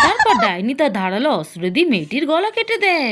তারপর ডাইনি তার ধারালো অস্ত্র দিয়ে মেয়েটির গলা কেটে দেয়।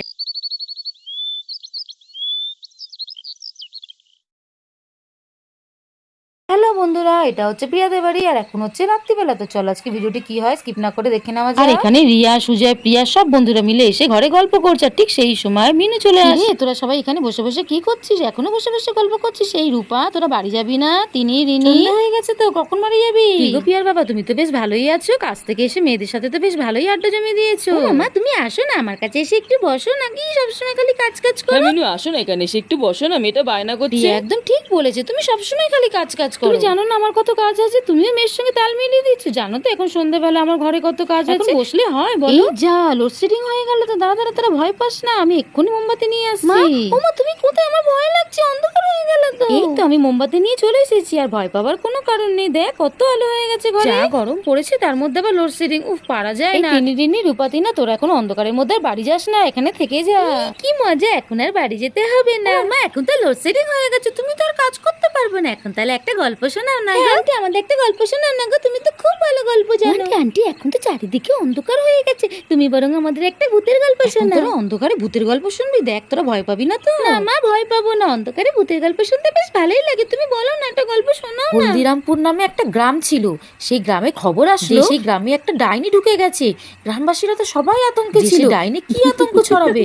হ্যালো বন্ধুরা, এটা হচ্ছে প্রিয়াদের বাড়ি আর এখন হচ্ছে রাত্রিবেলা। তো চলো আজকে ভিডিওটি কি হয় স্কিপ না করে দেখে নেওয়া যায়। আর এখানে রিয়া, সুজয়, প্রিয়া সব বন্ধুরা মিলে এসে ঘরে গল্প করছে। আর ঠিক সেই সময় মিনু চলে আসে। তোরা সবাই এখানে বসে বসে কি করছিস? এখনো বসে বসে গল্প করছিস? এই রূপা, তোরা বাড়ি যাবি না? তিনি রিনি হয়ে গেছে তো, কখন বাড়ি যাবি? পিয়ার বাবা, তুমি তো বেশ ভালোই আছো। কাজ থেকে এসে মেয়েদের সাথে তো বেশ ভালোই আড্ডা জমিয়ে দিয়েছো। মা তুমি আসো না আমার কাছে, এসে একটু বসো, নাকি সবসময় খালি কাজ কাজ করো? মিনু আসো না এখানে, এসে একটু বসো না, মেয়েটা বায়না করছে। একদম ঠিক বলেছে, তুমি সবসময় খালি কাজ কাজ করো। তুমি জানো না আমার কত কাজ আছে? তুমিও মেয়ের সঙ্গে তাল মিলিয়ে দিচ্ছ। জানো তো এখন সন্ধ্যাবেলা আমার ঘরে কত কাজ আছে। বসলে হয় বলো? যা লোডশেডিং হয়ে গেল তো। দাঁড়া দাঁড়া, তারা ভয় পাস না, আমি এক্ষুনি মোমবাতি নিয়ে আসছি। ওমা তুমি কোথায়? আমার ভয় লাগছে, অন্ধকার হয়ে গেল তো। এই তো আমি মোমবাতি নিয়ে চলে এসেছি। আর ভয় পাওয়ার কোনো কারণ নেই, দেখ কত আলো হয়ে গেছে ঘরে। যা গরম পড়েছে, তার মধ্যে আবার লোডশেডিং, উফ পারা যায় না। টিনি রূপাতি না, তোরা এখন অন্ধকারের মধ্যে আর বাড়ি যাস না, এখানে থেকে যা। কি মজা, এখন আর বাড়ি যেতে হবে না। মা এখন তো লোডশেডিং হয়ে গেছে, তুমি তো আর কাজ করতে পারবে না। এখন তাহলে একটা গল্প শোনাও না। আন্টি আমাদের একটা গল্প শোনাও না গো, তুমি তো খুব ভালো গল্প জানো। আন্টি এখন তো চারিদিকে অন্ধকার হয়ে গেছে, তুমি বরং আমাদের একটা ভূতের গল্প শোনাও। তোরা অন্ধকারে ভূতের গল্প শুনবি? দেখ তোরা ভয় পাবি না তো? না মা, ভয় পাবো না। অন্ধকারে ভূতের গল্প শুনতে বেশ ভালোই লাগে। তুমি বলো না, একটা গল্প শোনাও না। হলদিরামপুর নামে একটা গ্রাম ছিল। সেই গ্রামে খবর আসলো সেই গ্রামে একটা ডাইনি ঢুকে গেছে। গ্রামবাসীরা তো সবাই আতঙ্কে ছিল। ডাইনি কি আতঙ্ক ছড়াবে।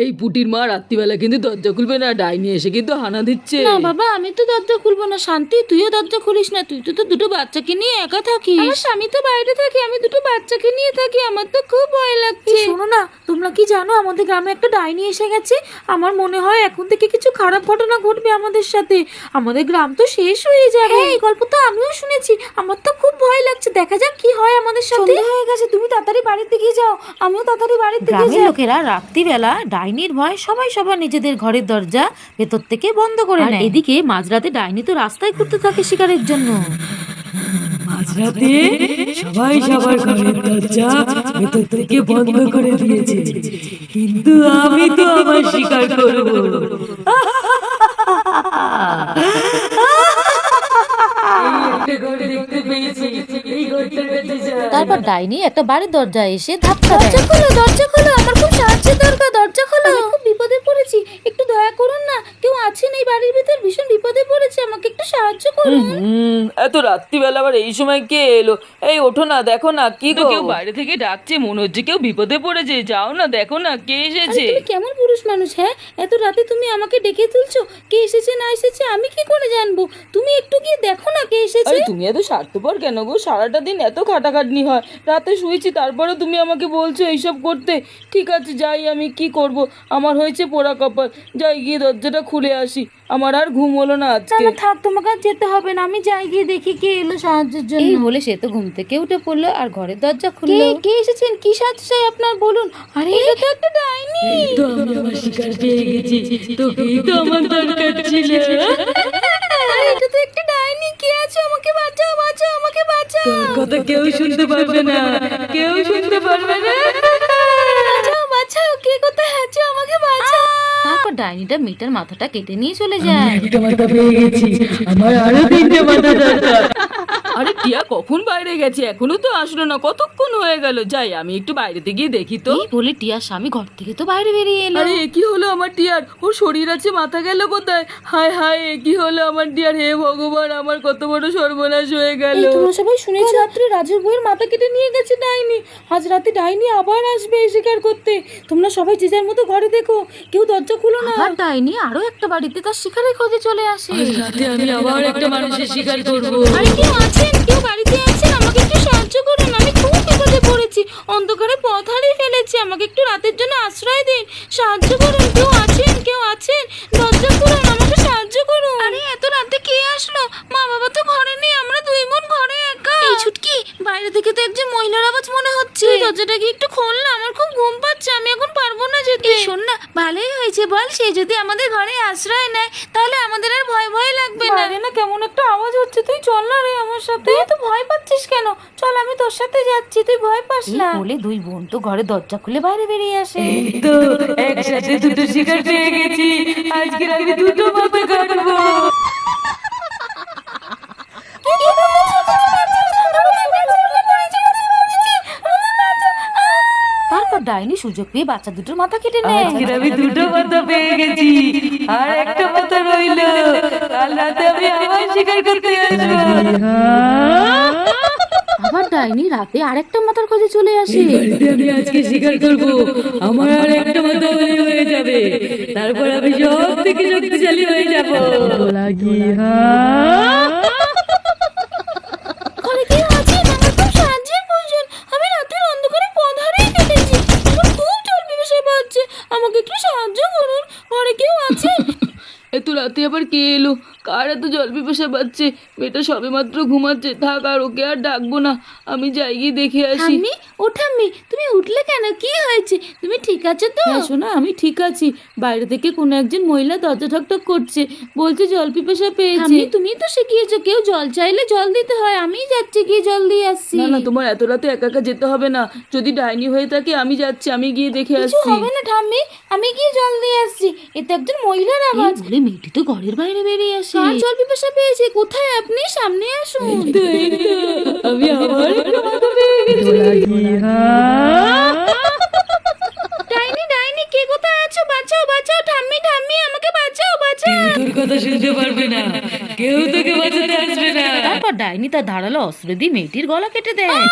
এই পুটির মা রাত্রিবেলা কিন্তু দরজা খুলবে না, ডাইনি এসে কিন্তু হানা দিচ্ছে। না বাবা, আমি তো দরজা খুলবো না। শান্তি, তুইও দরজা খুলিস না। তুই তো দুটো বাচ্চাকে নিয়ে একা থাকিস। আমার স্বামী তো বাইরে থাকে, আমি দুটো বাচ্চাকে নিয়ে থাকি। আমার তো খুব ভয় লাগছে। শোনো না, তোমরা কি জানো আমাদের গ্রামে একটা ডাইনি এসে গেছে? আমার মনে হয় এখন থেকে কিছু খারাপ ঘটনা ঘটবে আমাদের সাথে। আমাদের গ্রাম তো শেষ হয়ে যাবে। এই গল্প তো আমিও শুনেছি, আমার তো খুব ভয় লাগছে। দেখা যাক কি হয় আমাদের সাথে। হয়ে গেছে, তুমি তাড়াতাড়ি বাড়ির দিকে যাও, আমিও তাড়াতাড়ি বাড়ির দিকে যাই। লোকেরা রাত্রিবেলা ডাইনির ভয় সবাই সবার নিজেদের ঘরের দরজা ভেতর থেকে বন্ধ করে নেয়। এদিকে মাঝরাতে ডাইনি তো রাস্তায় ঘুরতে থাকে শিকারের জন্য। মাঝরাতে সবাই সবার ঘরের দরজা ভেতর থেকে বন্ধ করে দিয়েছে, কিন্তু আমি তো আমার শিকার করব। তারপর ডাইনি একটা বাড়ির দরজায় এসে ধাক্কা দেয়। দরজা খোলো, আমার খুব সাহায্যের দরকার, দরজা খোলো। আমি খুব বিপদে পড়েছি, একটু দয়া করুন না। কেউ আছেন এই বাড়ির ভিতর? ভীষণ বিপদে পড়েছে, আমাকে একটু সাহায্য করুন। এত রাত্রিবেলা আবার এই সময় কে এলো? এই ওঠো না, দেখো না কি গো, কেউ বাইরে থেকে ডাকছে, মনে হচ্ছে কেউ বিপদে পড়েছে। যাও না, দেখো না কে এসেছে। তুমি কেমন পুরুষ মানুষ? হ্যাঁ, এত রাতে তুমি আমাকে ডেকে তুলছো? কে এসেছে না এসেছে আমি কি করে জানবো? তুমি একটু গিয়ে দেখো না কে এসেছে। আরে তুমি এত স্বার্থপর কেন গো? সারাটা দিন এত খাটাখাটনি হয়, রাতে শুয়েছি তারপরে তুমি আমাকে বলছো এইসব করতে। ঠিক আছে যাই, আমি কি করব, আমার হয়েছে পোড়া কপাল। যাই গিয়ে দরজাটা খুলে আসি, আমার আর ঘুম হলো না আজকে। না থাক, তোমাকে আর যেতে হবে না, আমি যাই গিয়ে দেখি কে এলো সাহায্যের জন্য। এই বলে সে তো ঘুম থেকে উঠে পড়লো আর ঘরের দরজা খুললো। কে এসেছেন? কি সাহায্য চাই আপনার, বলুন। আরে এটা তো একটা ডাইনি। তো আমি আমার শিকার পেয়ে গেছি, তোকেই তো আমার দরকার ছিল। এটা তো একটা ডাইনি। কে আছো? আমাকে বাঁচাও, বাঁচাও, আমাকে বাঁচাও। তোর কথা কেউ শুনতে পারবে না, কেউ শুনতে পারবে না। বাঁচাও, বাঁচাও, কে কোথায় আছো? আমাকে বাঁচাও। তারপর ডাইনিটা মেয়েটার মাথাটা কেটে নিয়ে চলে যায়। একটা মাথা পেয়ে গেছি, আমার আরো তিনটে মাথা দরকার। আরে টিয়া কখন বাইরে গেছে? এখনো তো আসলো না, কতক্ষণ হয়ে গেল। যাই আমি একটু বাইরেতে গিয়ে দেখি তো। এই বলে টিয়ার স্বামী ঘর থেকে তো বাইরে বেরিয়ে এলো। আরে কি হলো আমার টিয়ার? ওর শরীর আছে, মাথা গেল কোথায়? হায় হায়, কি হলো আমার টিয়ার? হে ভগবান, আমার কত বড় সর্বনাশ হয়ে গেল। তোমরা সবাই শুনেছো রাত্রে রাজুর বউয়ের মাথা কেটে নিয়ে গেছে ডাইনি। আজ রাতে ডাইনি আবার আসবে শিকার করতে। তোমরা সবাই যে যার মতো ঘরে দেখো, কেউ দরজা খুলো না। আর ডাইনি আরো একটা বাড়িতে তার শিকারের খোঁজে চলে আসে। আজ রাতে আমি আবার একটা মানুষের শিকার করব। আরে কেউ আছেন? কেউ বাড়িতে আছেন? আমাকে একটু সাহায্য করুন, আমি খুব বিপদে পড়েছি। অন্ধকারে পথ হারিয়ে ফেলেছি, আমাকে একটু রাতের জন্য আশ্রয় দিন। সাহায্য করুন, কেউ আছেন? কেউ আছেন? দরজা খুলুন, আমাকে সাহায্য করুন। আরে এত রাতে কে আসলো? মা বাবা তো ঘরে নেই, আমরা দুই বোন ঘরে একা। এই ছুটকি, বাইরে থেকে তো একজন মহিলার আওয়াজ মনে হচ্ছে। দরজাটা কি একটু খোল না, আমার খুব ঘুম পাচ্ছে, আমি এখন পারবো না যেতে। শোন না, ভালোই হয়েছে বল, সে যদি আমাদের ঘরে আশ্রয় নেয় তাহলে আমাদের আর ভয় ভয় লাগবে না। বাইরে না কেমন একটা আওয়াজ হচ্ছে, তুই চল না রে আমার সাথে। তুই তো ভয় পাচ্ছিস কেন? চল আমি তোর সাথে যাচ্ছি, তুই ভয় পাস না। বলে দুই বোন তো ঘরে দরজা খুলে বাইরে বেরিয়ে আসে। এই তো একসাথে দুটো শিকার পেয়ে গেছি, আজকে আমি দুটো মাথা কাটবো। তারপর ডাইনি সুযোগ পেয়ে বাচ্চা দুটোর মাথা কেটে নেয়। আজকে আমি দুটো মাথা পেয়ে গেছি, আর একটা মাথা রইলো। কাল রাতে আমি আবার শিকার করতে আসবো। আবার ডাইনি রাতে আরেকটা মাথার খোঁজে চলে আসে। আমি আজকে শিকার করব, আমার আর একটা মাথা হয়ে যাবে, তারপর আমি সব থেকে শক্তিশালী হয়ে যাবো। ঘরে কেউ আছে? আমার খুব সাহায্যের প্রয়োজন। আমি রাতের অন্ধকারে পথ হারিয়ে ফেলেছি, আমার খুব জল পিপাসা পাচ্ছে, আমাকে একটু সাহায্য করুন। ঘরে কেউ আছে? এত রাতে আবার কে এলো? কার এত জল পিপাসা পাচ্ছে? মেয়েটা সবে মাত্র ঘুমাচ্ছে, থাক আর ওকে আর ডাকবো না, আমি যাই গিয়ে দেখে আসি। ঠাম্মি, ও ঠাম্মি, তুমি উঠলে কেন? কি হয়েছে? তুমি ঠিক আছো তো? হ্যাঁ শোনা, আমি ঠিক আছি। বাইরে থেকে কোনো একজন মহিলা দরজা ঠকঠক করছে, বলছে জল পিপাসা পেয়েছে। ঠাম্মি, তুমি তো শিখিয়েছো কেউ জল চাইলে জল দিতে হয়। আমিই যাচ্ছি, গিয়ে জল দিয়ে আসছি। না না, তোমার এত রাতে একা একা যেতে হবে না। যদি ডাইনি হয়ে থাকে আমি যাচ্ছি, আমি গিয়ে দেখে কিছু আসছি। হবে না ঠাম্মি, আমি গিয়ে জল দিয়ে আসছি। এটা একজন মহিলার আওয়াজ। বলে মেয়েটি তো ঘরের বাইরে বেরিয়ে আসে। কার জল পিপাসা পেয়েছে? কোথায় আপনি? সামনে আসুন। আমি আবার একটা মাথা পেয়ে গেছি। ডাইনি, ডাইনি, কে কোথায় আছো? বাঁচাও, বাঁচাও, ঠাম্মি, ঠাম্মি, আমাকে বাঁচাও, বাঁচাও। কেউ তোর কথা শুনতে পারবে না, কেউ তোকে বাঁচাতে আসবে না। তারপর ডাইনি তার ধারালো অস্ত্র দিয়ে মেয়েটির গলা কেটে দেয়।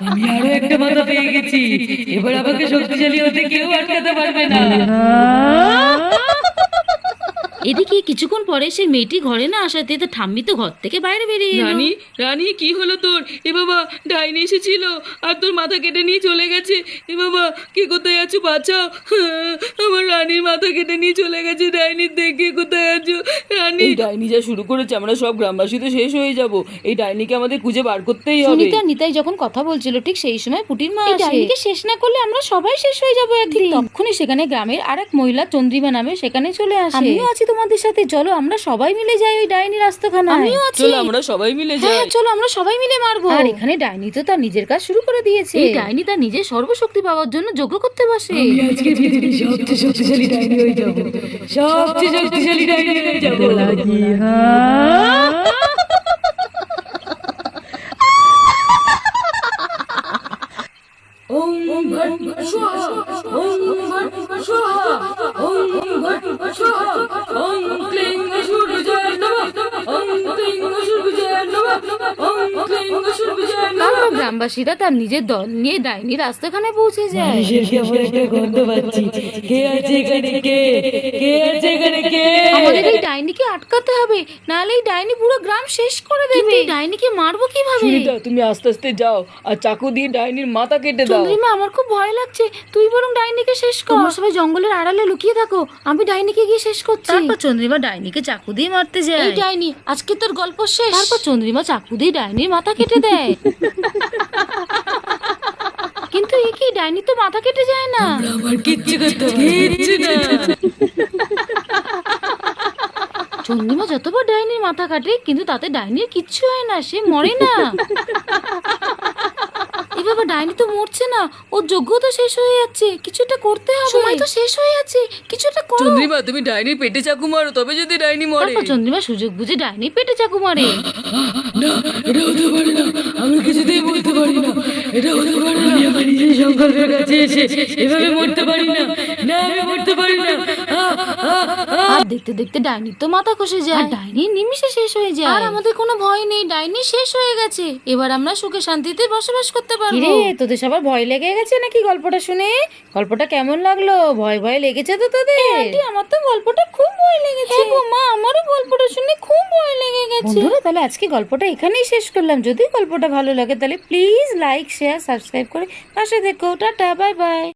আমি আরো একটা মাথা পেয়ে গেছি, এবার আমাকে শক্তিশালী হতে কেউ আটকাতে পারবে না। এদিকে কিছুক্ষণ পরে সেই মেয়েটি ঘরে না আসাতে তো ঠাম্মি তো ঘর থেকে বাইরে বেরিয়ে এলো। রানী, রানী, কি হলো তোর? এ বাবা, ডাইনি এসেছিল আর তোর মাথা কেটে নিয়ে চলে গেছে। এ বাবা, কে কোথায় আছো? বাঁচাও, আমার রানীর মাথা কেটে নিয়ে চলে গেছে। ডাইনির দেখে কোথায় আছো রানী? এই ডাইনি যা শুরু করেছে, আমরা সব গ্রামবাসী তো শেষ হয়ে যাব। এই ডাইনিকে আমাদের খুঁজে বার করতেই হবে। সুনিতা আর নিতাই যখন কথা বলছিল ঠিক সেই সময় পুটির মা আসে। ডাইনিকে শেষ না করলে আমরা সবাই শেষ হয়ে যাবো একদিন। তখনই সেখানে গ্রামের আরেক মহিলা চন্দ্রিমা নামে সেখানে চলে আসে। আমিও আছি তোমাদের সাথে, চলো আমরা সবাই মিলে যাই ওই ডাইনির আস্তাখানায়। আমিও আছি। চলো আমরা সবাই মিলে যাই। হ্যাঁ চলো আমরা সবাই মিলে মারবো। আর এখানে ডাইনি তো তার নিজের কাজ শুরু করে দিয়েছে। এই ডাইনি তার নিজের সর্বশক্তি পাওয়ার জন্য যজ্ঞ করতে বসে। আমি আজকে পৃথিবীর সবচেয়ে শক্তিশালী ডাইনি হয়ে যাব, সবচেয়ে শক্তিশালী ডাইনি হয়ে যাব। ওম ভট স্বাহা, ওম ভট স্বাহা, ওম ভট স্বাহা, ওম ক্লিং সূর্যায় নমঃ, ওম ক্লিং সূর্যায় নমঃ, ওম ক্লিং সূর্যায় নমঃ। তারপর গ্রামবাসীরা তার নিজের দল নিয়ে ডাইনির আস্তাখানায় পৌঁছে যায়। কেমন একটা গন্ধ পাচ্ছি। কে আছে এখানে? কে আছে এখানে? কে? আমাদের এই ডাইনিকে আটকাতে হবে, নাহলে এই ডাইনি পুরো গ্রাম শেষ করে দেবে। এই ডাইনিকে মারবো কিভাবে? সুনিতা, তুমি আস্তে আস্তে যাও আর চাকু দিয়ে ডাইনির মাথা কেটে দাও। চন্দ্রিমা, আমার খুব ভয় লাগছে, তুই বরং ডাইনিকে শেষ কর। তোমরা সবাই জঙ্গলের আড়ালে লুকিয়ে থাকো, আমি ডাইনিকে গিয়ে শেষ করছি। তারপর চন্দ্রিমা ডাইনিকে চাকু দিয়ে মারতে যায়। এই ডাইনি, আজকে তোর গল্প শেষ। তারপর চন্দ্রিমা চাকু দিয়ে ডাইনির মাথা কেটে দেয়। কিন্তু এ কি, ডাইনি তো মাথা কেটে যায় না। আমার কিচ্ছু করতে হবে না, কিচ্ছু না। চন্দ্রিমা যতবার ডাইনির মাথা কাটে কিন্তু তাতে ডাইনির কিচ্ছু হয় না, সে মরে না। এই বাবা, ডাইনি তো মরছে না, ওর যজ্ঞ তো শেষ হয়ে যাচ্ছে, কিছুটা করতে হবে। সময় তো শেষ হয়ে যাচ্ছে, কিছুটা করো। চন্দ্রিমা, তুমি ডাইনির পেটে চাকু মারো, তবে যদি ডাইনি মরে। তারপর চন্দ্রিমা সুযোগ বুঝে ডাইনির পেটে চাকু মারে। না, এটা হতে পারে না, আমি কিছুতেই বলতে পারি না, এটা হতে পারে না। আমি আমার নিজের সংকল্পের কাছে এসে এভাবে মরতে পারি না, না আমি মরতে পারি না। আর দেখতে দেখতে ডাইনির তো মাথা খসে যায়, আর ডাইনি নিমিষে শেষ হয়ে যায়। আর আমাদের কোনো ভয় নেই, ডাইনি শেষ হয়ে গেছে, এবার আমরা সুখে শান্তিতে বসবাস করতে পারবো। রে, তোদের সবার ভয় লেগে গেছে নাকি গল্পটা শুনে? গল্পটা কেমন লাগলো? ভয় ভয় লেগেছে তো তোদের? আন্টি, আমার তো গল্পটা খুব ভয় লেগেছে। হ্যাঁ গো মা, আমারও গল্পটা শুনে খুব ভয় লেগে গেছে। বন্ধুরা, তাহলে আজকে গল্পটা এখানেই শেষ করলাম। যদি গল্পটা ভালো লাগে তাহলে প্লিজ লাইক, শেয়ার, সাবস্ক্রাইব করে পাশে দেখো। Tata, bye bye.